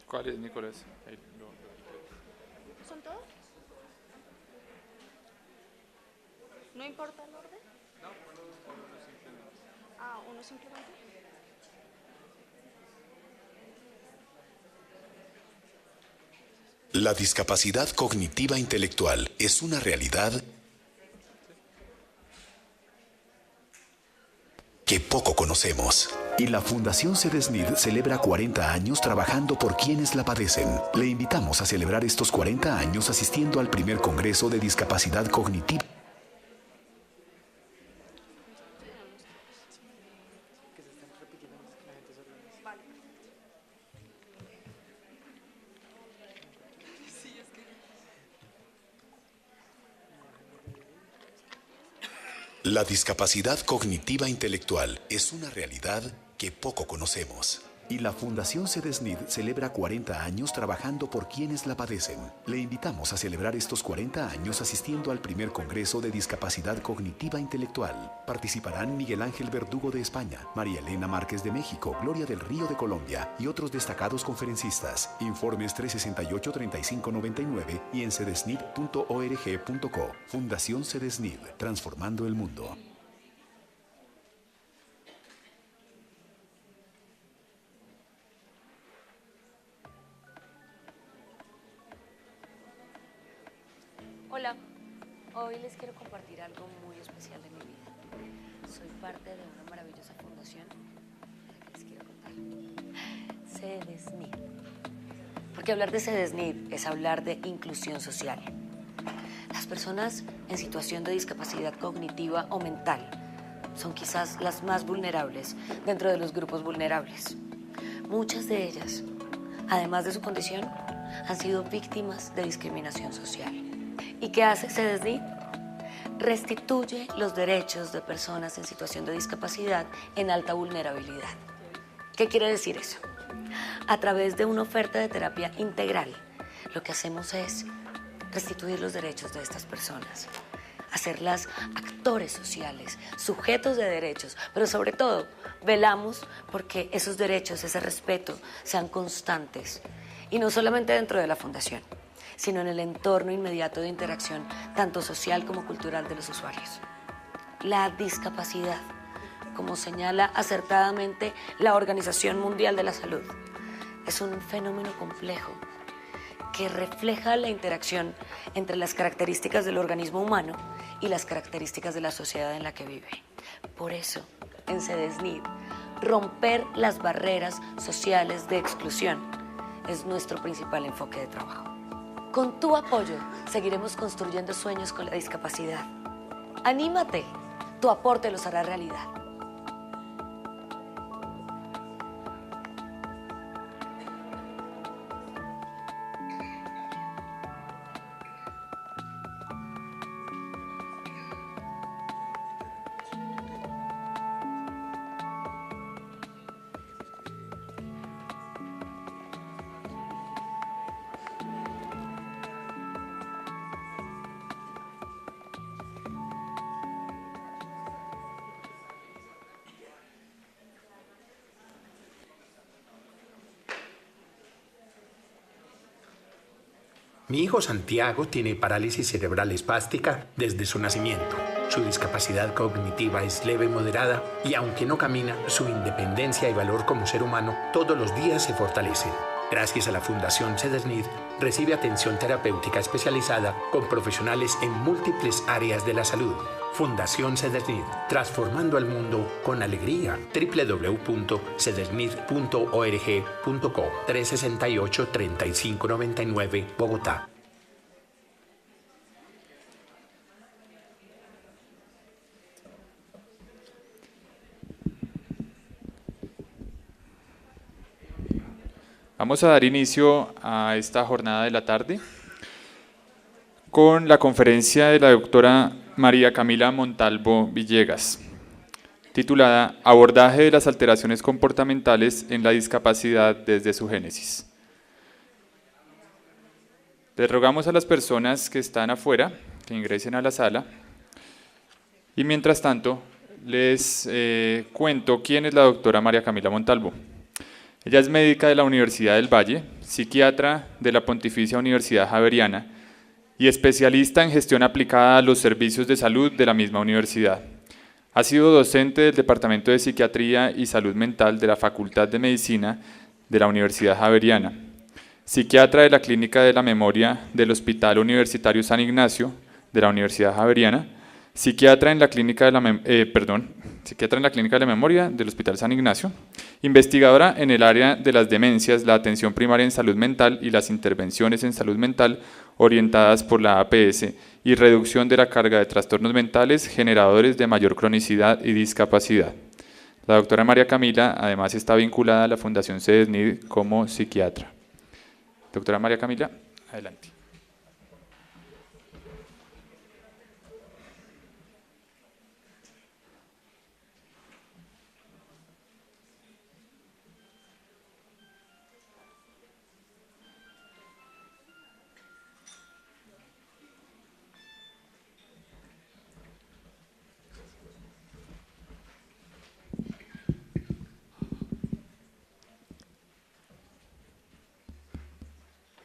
¿Cuál es, Nicolás? Ahí ¿Son todos? ¿No importa el orden? Ah, uno simplemente. La discapacidad cognitiva intelectual es una realidad que poco conocemos. Y la Fundación CEDESNID celebra 40 años trabajando por quienes la padecen. Le invitamos a celebrar estos 40 años asistiendo al primer Congreso de Discapacidad Cognitiva. La discapacidad cognitiva intelectual es una realidad que poco conocemos. Y la Fundación CEDESNID celebra 40 años trabajando por quienes la padecen. Le invitamos a celebrar estos 40 años asistiendo al primer Congreso de Discapacidad Cognitiva Intelectual. Participarán Miguel Ángel Verdugo de España, María Elena Márquez de México, Gloria del Río de Colombia y otros destacados conferencistas. Informes 368-3599 y en cedesnid.org.co. Fundación CEDESNID, transformando el mundo. Hola, hoy les quiero compartir algo muy especial de mi vida. Soy parte de una maravillosa fundación que les quiero contar. CEDESNID. Porque hablar de CEDESNID es hablar de inclusión social. Las personas en situación de discapacidad cognitiva o mental son quizás las más vulnerables dentro de los grupos vulnerables. Muchas de ellas, además de su condición, han sido víctimas de discriminación social. ¿Y qué hace CEDESNID? Restituye los derechos de personas en situación de discapacidad en alta vulnerabilidad. ¿Qué quiere decir eso? A través de una oferta de terapia integral, lo que hacemos es restituir los derechos de estas personas, hacerlas actores sociales, sujetos de derechos, pero sobre todo velamos porque esos derechos, ese respeto, sean constantes, y no solamente dentro de la fundación, sino en el entorno inmediato de interacción, tanto social como cultural de los usuarios. La discapacidad, como señala acertadamente la Organización Mundial de la Salud, es un fenómeno complejo que refleja la interacción entre las características del organismo humano y las características de la sociedad en la que vive. Por eso, en CEDESNID, romper las barreras sociales de exclusión es nuestro principal enfoque de trabajo. Con tu apoyo, seguiremos construyendo sueños con la discapacidad. ¡Anímate! Tu aporte los hará realidad. Mi hijo Santiago tiene parálisis cerebral espástica desde su nacimiento. Su discapacidad cognitiva es leve moderada y aunque no camina, su independencia y valor como ser humano todos los días se fortalecen. Gracias a la Fundación CEDESNID, recibe atención terapéutica especializada con profesionales en múltiples áreas de la salud. Fundación CEDESNID, transformando el mundo con alegría. www.cedesnid.org.co 368-3599, Bogotá. Vamos a dar inicio a esta jornada de la tarde con la conferencia de la doctora María Camila Montalvo Villegas, titulada Abordaje de las alteraciones comportamentales en la discapacidad desde su génesis. Les rogamos a las personas que están afuera que ingresen a la sala y mientras tanto les cuento quién es la doctora María Camila Montalvo. Ella es médica de la Universidad del Valle, psiquiatra de la Pontificia Universidad Javeriana y especialista en gestión aplicada a los servicios de salud de la misma universidad. Ha sido docente del Departamento de Psiquiatría y Salud Mental de la Facultad de Medicina de la Universidad Javeriana, psiquiatra de la Clínica de la Memoria del Hospital Universitario San Ignacio de la Universidad Javeriana, psiquiatra en la Clínica de la Memoria del Hospital San Ignacio, investigadora en el área de las demencias, la atención primaria en salud mental y las intervenciones en salud mental orientadas por la APS y reducción de la carga de trastornos mentales generadores de mayor cronicidad y discapacidad. La doctora María Camila además está vinculada a la Fundación CEDESNID como psiquiatra. Doctora María Camila, adelante.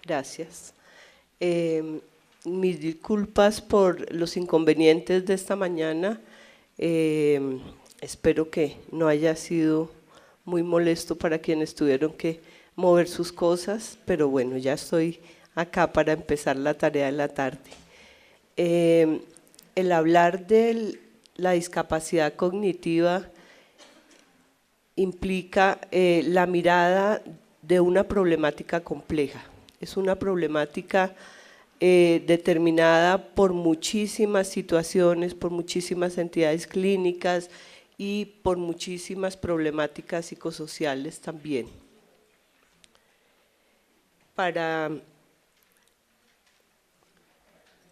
Gracias. Mis disculpas por los inconvenientes de esta mañana. Espero que no haya sido muy molesto para quienes tuvieron que mover sus cosas, pero bueno, ya estoy acá para empezar la tarea de la tarde. El hablar de la discapacidad cognitiva implica la mirada de una problemática compleja. Es una problemática determinada por muchísimas situaciones, por muchísimas entidades clínicas y por muchísimas problemáticas psicosociales también. Para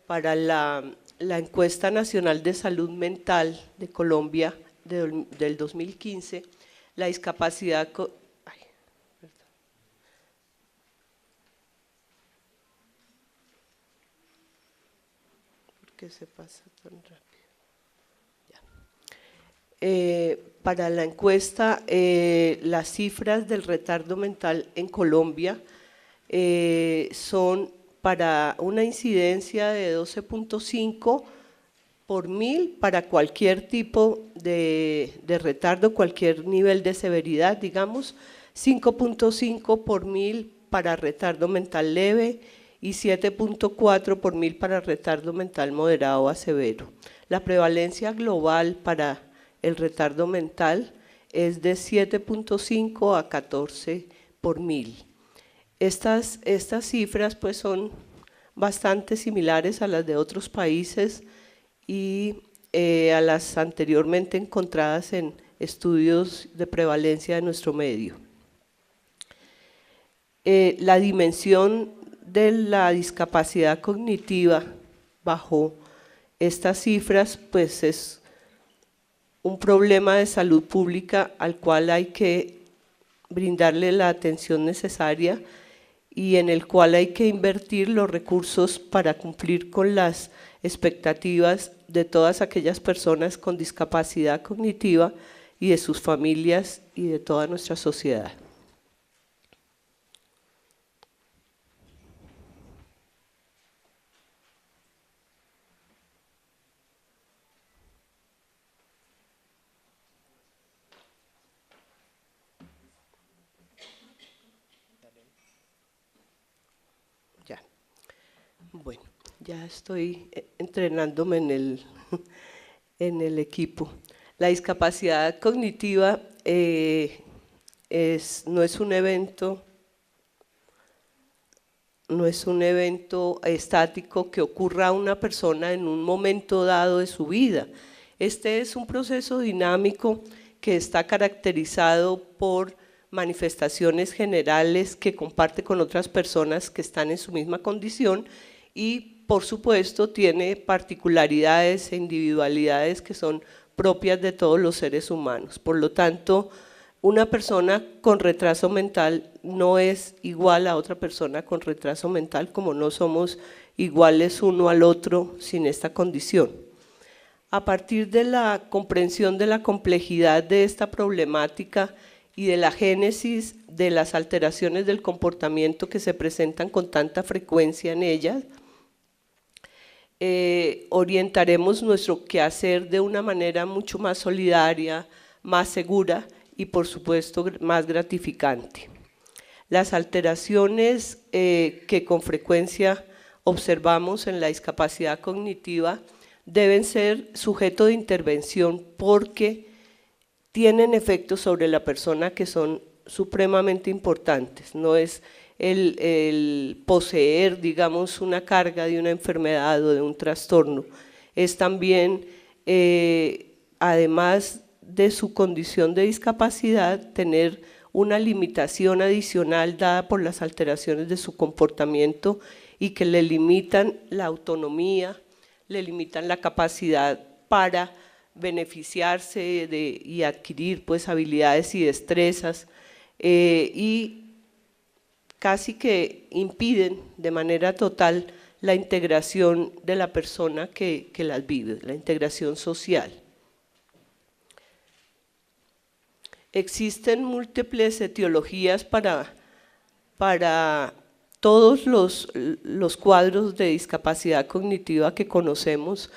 la Encuesta Nacional de Salud Mental de Colombia del 2015, la discapacidad ¿Por qué se pasa tan rápido? Para la encuesta, las cifras del retardo mental en Colombia son para una incidencia de 12.5 por 1000 para cualquier tipo de retardo, cualquier nivel de severidad, digamos, 5.5 por 1000 para retardo mental leve y 7.4 por 1000 para retardo mental moderado a severo. La prevalencia global para el retardo mental es de 7.5 a 14 por 1000. Estas cifras pues son bastante similares a las de otros países y a las anteriormente encontradas en estudios de prevalencia de nuestro medio. La dimensión de la discapacidad cognitiva bajo estas cifras pues es un problema de salud pública al cual hay que brindarle la atención necesaria y en el cual hay que invertir los recursos para cumplir con las expectativas de todas aquellas personas con discapacidad cognitiva y de sus familias y de toda nuestra sociedad. Bueno, ya estoy entrenándome en el equipo. La discapacidad cognitiva no es un evento estático que ocurra a una persona en un momento dado de su vida. Este es un proceso dinámico que está caracterizado por manifestaciones generales que comparte con otras personas que están en su misma condición y por supuesto tiene particularidades e individualidades que son propias de todos los seres humanos. Por lo tanto, una persona con retraso mental no es igual a otra persona con retraso mental, como no somos iguales uno al otro sin esta condición. A partir de la comprensión de la complejidad de esta problemática y de la génesis de las alteraciones del comportamiento que se presentan con tanta frecuencia en ellas. Orientaremos nuestro quehacer de una manera mucho más solidaria, más segura y por supuesto más gratificante. Las alteraciones que con frecuencia observamos en la discapacidad cognitiva deben ser sujeto de intervención porque tienen efectos sobre la persona que son supremamente importantes. No es el poseer, digamos, una carga de una enfermedad o de un trastorno, es también, además de su condición de discapacidad, tener una limitación adicional dada por las alteraciones de su comportamiento y que le limitan la autonomía, le limitan la capacidad para beneficiarse y adquirir pues habilidades y destrezas y casi que impiden de manera total la integración de la persona que las vive, la integración social. Existen múltiples etiologías para todos los cuadros de discapacidad cognitiva que conocemos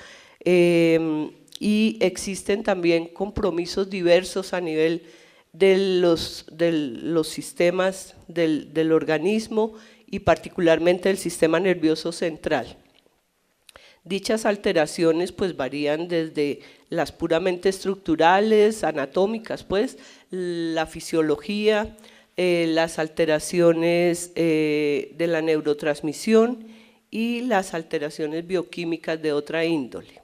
y existen también compromisos diversos a nivel de los sistemas del organismo y particularmente del sistema nervioso central. Dichas alteraciones pues varían desde las puramente estructurales, anatómicas pues, la fisiología, las alteraciones de la neurotransmisión y las alteraciones bioquímicas de otra índole.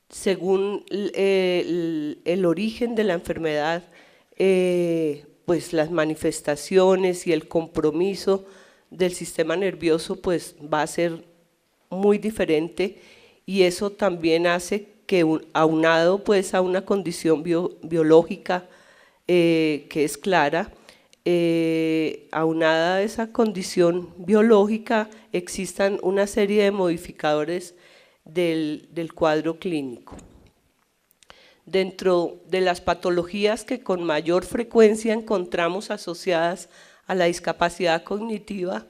Según el origen de la enfermedad, pues las manifestaciones y el compromiso del sistema nervioso pues va a ser muy diferente y eso también hace que aunado pues a una condición biológica que es clara, aunada a esa condición biológica existan una serie de modificadores del cuadro clínico. Dentro de las patologías que con mayor frecuencia encontramos asociadas a la discapacidad cognitiva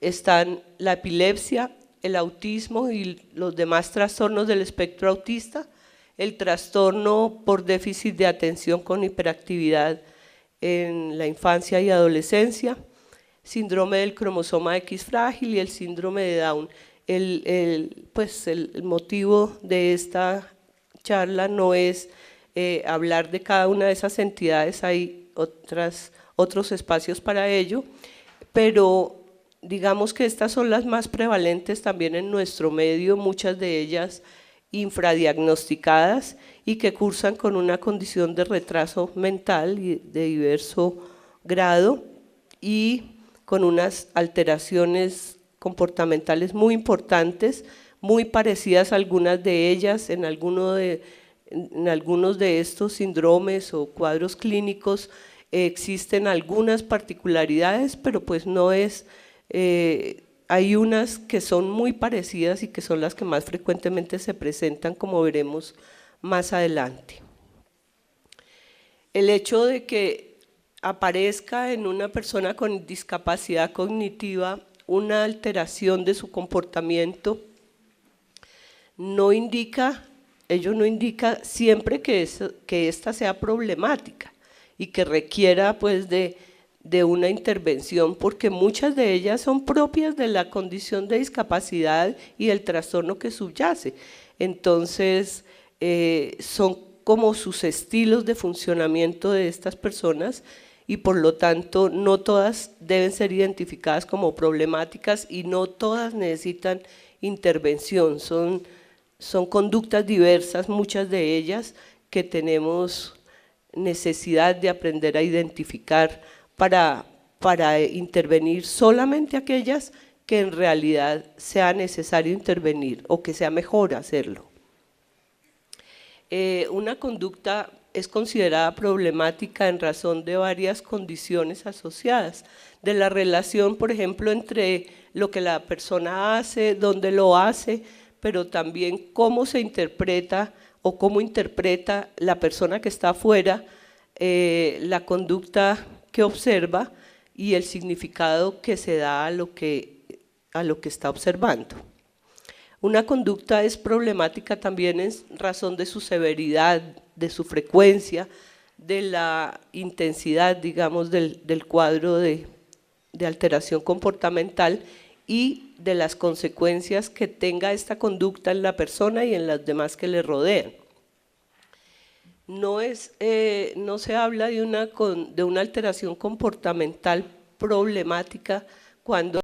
están la epilepsia, el autismo y los demás trastornos del espectro autista, el trastorno por déficit de atención con hiperactividad en la infancia y adolescencia, síndrome del cromosoma X frágil y el síndrome de Down. El motivo de esta charla no es hablar de cada una de esas entidades, hay otros espacios para ello, pero digamos que estas son las más prevalentes también en nuestro medio, muchas de ellas infradiagnosticadas y que cursan con una condición de retraso mental de diverso grado y con unas alteraciones comportamentales muy importantes, muy parecidas a algunas de ellas en algunos de estos síndromes o cuadros clínicos existen algunas particularidades, pero pues no es, hay unas que son muy parecidas y que son las que más frecuentemente se presentan, como veremos más adelante. El hecho de que aparezca en una persona con discapacidad cognitiva una alteración de su comportamiento ello no indica siempre que esta sea problemática y que requiera pues de una intervención, porque muchas de ellas son propias de la condición de discapacidad y el trastorno que subyace. Entonces, son como sus estilos de funcionamiento de estas personas y por lo tanto no todas deben ser identificadas como problemáticas y no todas necesitan intervención, son conductas diversas, muchas de ellas que tenemos necesidad de aprender a identificar para intervenir solamente aquellas que en realidad sea necesario intervenir o que sea mejor hacerlo. Una conducta es considerada problemática en razón de varias condiciones asociadas, de la relación, por ejemplo, entre lo que la persona hace, dónde lo hace, pero también cómo se interpreta o cómo interpreta la persona que está afuera la conducta que observa y el significado que se da a lo que está observando. Una conducta es problemática también en razón de su severidad, de su frecuencia, de la intensidad, digamos, del cuadro de alteración comportamental y de las consecuencias que tenga esta conducta en la persona y en las demás que le rodean. No se habla de una alteración comportamental problemática cuando